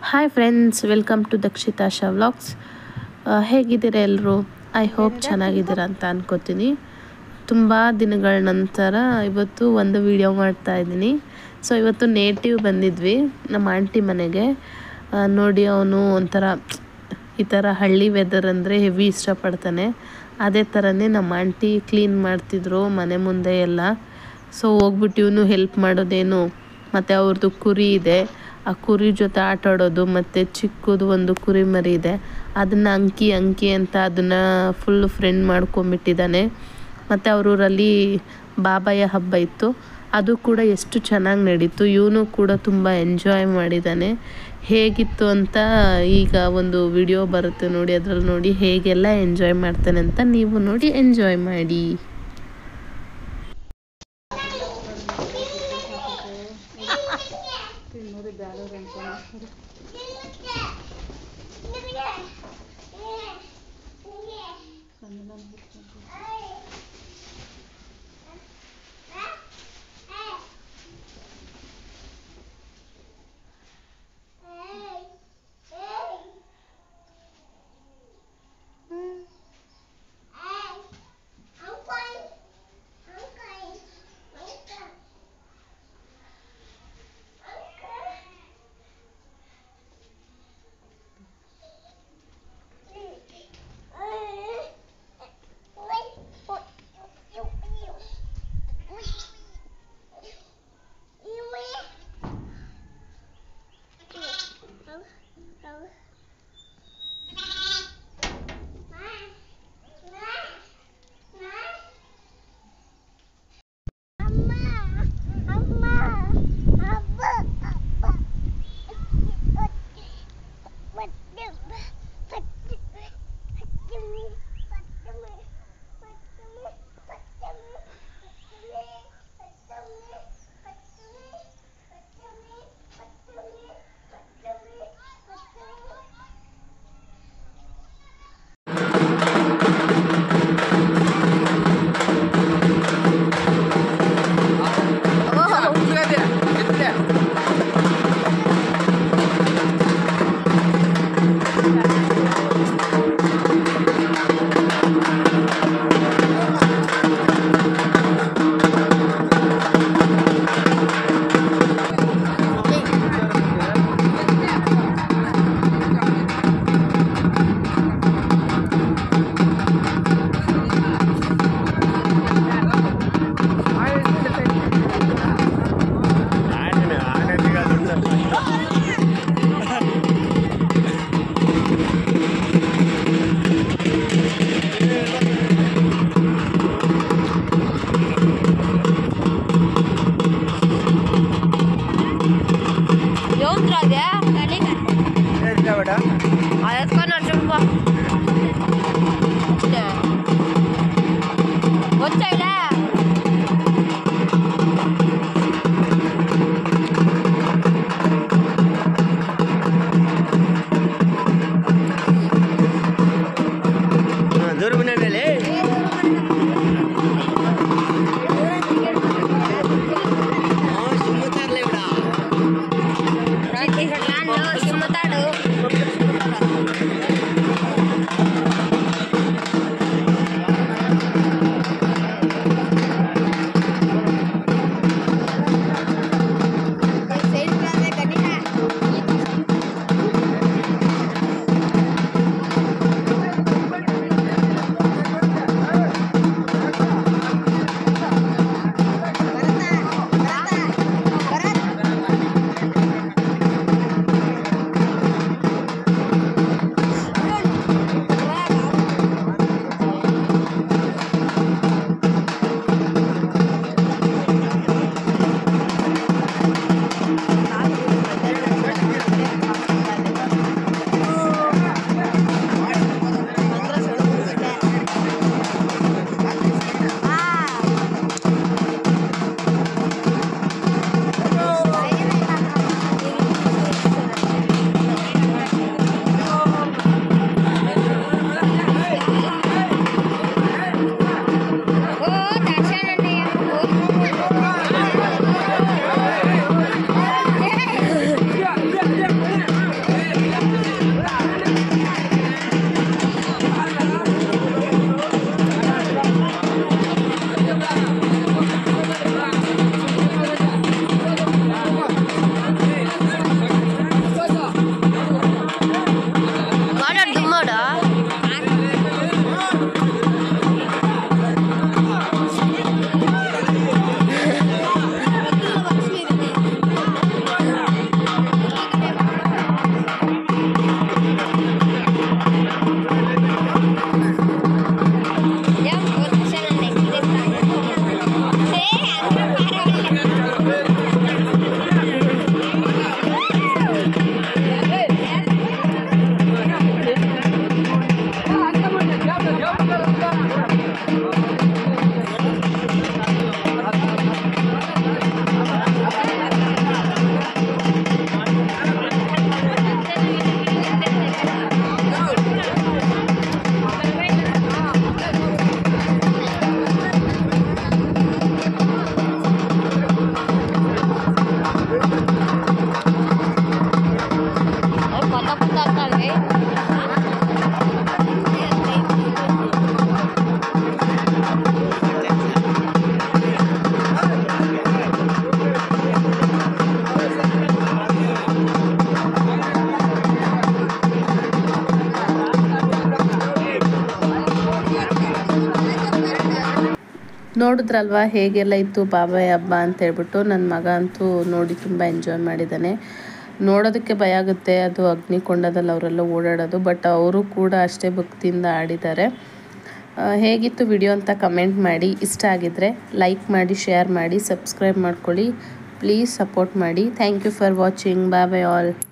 Hi friends, welcome to Dakshitasha vlogs. ಹೇಗಿದ್ದೀರಾ ಎಲ್ಲರೂ? I hope ಚೆನ್ನಾಗಿದ್ದೀರಾ ಅಂತ ಅನ್ಕೋತೀನಿ. ತುಂಬ ದಿನಗಳ ನಂತರ ಇವತ್ತು ಒಂದು ವಿಡಿಯೋ ಮಾಡ್ತಾ ಇದ್ದೀನಿ. ಸೊ ಇವತ್ತು ನೇಟಿವ್ ಬಂದಿದ್ವಿ ನಮ್ಮ ಆಂಟಿ ಮನೆಗೆ. ನೋಡಿ, ಅವನು ಒಂಥರ ಈ ಥರ ಹಳ್ಳಿ ವೆದರ್ ಅಂದರೆ ಹೆವಿ ಇಷ್ಟಪಡ್ತಾನೆ. ಅದೇ ಥರನೇ ನಮ್ಮ ಆಂಟಿ ಕ್ಲೀನ್ ಮಾಡ್ತಿದ್ರು ಮನೆ ಮುಂದೆ ಎಲ್ಲ. ಸೊ ಹೋಗ್ಬಿಟ್ಟು ಇವನು ಹೆಲ್ಪ್ ಮಾಡೋದೇನು. ಮತ್ತು ಅವ್ರದ್ದು ಕುರಿ ಇದೆ, ಆ ಕುರಿ ಜೊತೆ ಆಟ ಆಡೋದು. ಮತ್ತು ಚಿಕ್ಕದು ಒಂದು ಕುರಿ ಮರಿ ಇದೆ, ಅದನ್ನು ಅಂಕಿ ಅಂತ ಅದನ್ನು ಫುಲ್ ಫ್ರೆಂಡ್ ಮಾಡ್ಕೊಂಬಿಟ್ಟಿದ್ದಾನೆ. ಮತ್ತು ಅವರೂರಲ್ಲಿ ಬಾಬಾಯ ಹಬ್ಬ ಇತ್ತು, ಅದು ಕೂಡ ಎಷ್ಟು ಚೆನ್ನಾಗಿ ನಡೀತು. ಇವನು ಕೂಡ ತುಂಬ ಎಂಜಾಯ್ ಮಾಡಿದ್ದಾನೆ. ಹೇಗಿತ್ತು ಅಂತ ಈಗ ಒಂದು ವಿಡಿಯೋ ಬರುತ್ತೆ ನೋಡಿ, ಅದರಲ್ಲಿ ನೋಡಿ ಹೇಗೆಲ್ಲ ಎಂಜಾಯ್ ಮಾಡ್ತಾನೆ ಅಂತ ನೀವು ನೋಡಿ ಎಂಜಾಯ್ ಮಾಡಿ. ನೋಡಿದ್ರಲ್ವ ಹೇಗೆಲ್ಲ ಇತ್ತು ಬಾಬಾಯ್ ಹಬ್ಬ ಅಂತ ಹೇಳ್ಬಿಟ್ಟು. ನನ್ನ ಮಗ ಅಂತೂ ನೋಡಿ ತುಂಬ ಎಂಜಾಯ್ ಮಾಡಿದ್ದಾನೆ. ನೋಡೋದಕ್ಕೆ ಭಯ ಆಗುತ್ತೆ, ಅದು ಅಗ್ನಿಕೊಂಡದಲ್ಲಿ ಅವರೆಲ್ಲ ಓಡಾಡೋದು, ಬಟ್ ಅವರು ಕೂಡ ಅಷ್ಟೇ ಭಕ್ತಿಯಿಂದ ಆಡಿದ್ದಾರೆ. ಹೇಗಿತ್ತು ವಿಡಿಯೋ ಅಂತ ಕಮೆಂಟ್ ಮಾಡಿ. ಇಷ್ಟ ಆಗಿದ್ರೆ ಲೈಕ್ ಮಾಡಿ, ಶೇರ್ ಮಾಡಿ, ಸಬ್ಸ್ಕ್ರೈಬ್ ಮಾಡ್ಕೊಳ್ಳಿ. ಪ್ಲೀಸ್ ಸಪೋರ್ಟ್ ಮಾಡಿ. Thank you for watching. Bye bye all.